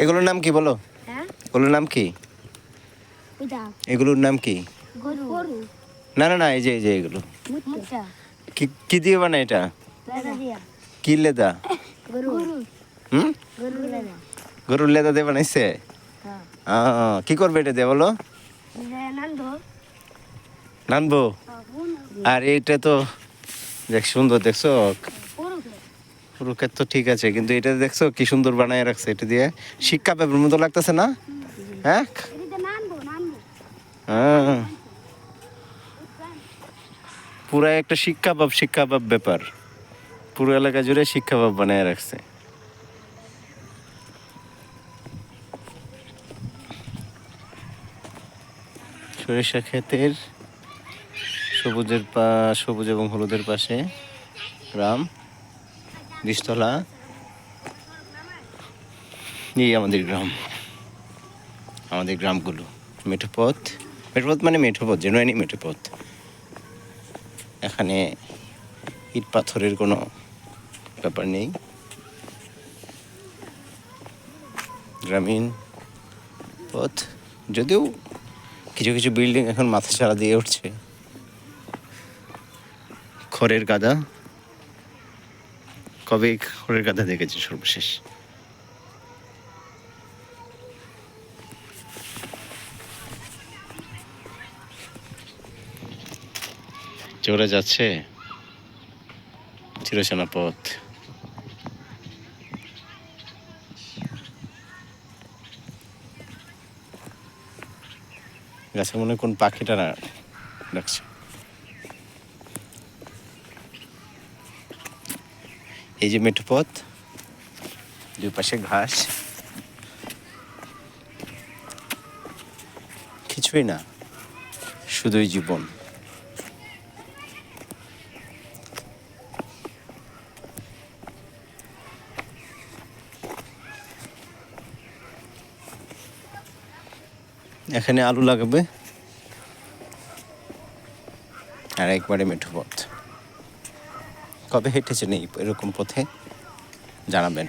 এগুলোর নাম কি বলো? হ্যাঁ এগুলোর নাম কি? এগুলোর নাম কি? গরু গরু না না না, এই যে এগুলো মুচ্ছা কি কি দিয়ে বানায় এটা? লেদা দিয়া কি লেদা? গরু গরু হুম, গরু লেদা গরুর লেদা দিয়ে বানাইছে। হ্যাঁ কি করবে এটা দিয়ে বলো? নান্দো নানবো। আর এটা তো দেখ সুন্দর, দেখছো? পুরো ক্ষেত তো ঠিক আছে, কিন্তু এটা দেখছো কি সুন্দর বানায় রাখছে, এটা দিয়ে শিক্ষা পেপার মতো লাগতেছে না? হ্যাঁ হ্যাঁ, পুরো একটা শিক্ষা পাপ ব্যাপার, পুরো এলাকা জুড়ে শিক্ষা পাপ বানায় রাখছে। সরিষা ক্ষেতের সবুজ এবং হলুদের পাশে গ্রাম বীজতলা, এই আমাদের গ্রাম, আমাদের গ্রামগুলো। মেঠোপথ, মেঠোপথ মানে মেঠোপথ, জেনুইনই মেঠোপথ। এখানে ইট পাথরের কোনো ব্যাপার নেই। গ্রামীণ পথ, যদিও কিছু কিছু বিল্ডিং এখন মাথা ছাড়া দিয়ে উঠছে। খড়ের গাদা, কবে খড়ের গাদা দেখেছি সর্বশেষ? চোরা যাচ্ছে চিরচেনা পথ। গাছে মনে হয় কোন পাখিটা না ডাকছে। এই যে মেঠো পথ, দুই পাশে ঘাস, কিছুই না, শুধুই জীবন। এখানে আলু লাগাবে, আর একবারে মেঠো পথ। কবে হেঁটেছেন এরকম পথে জানাবেন।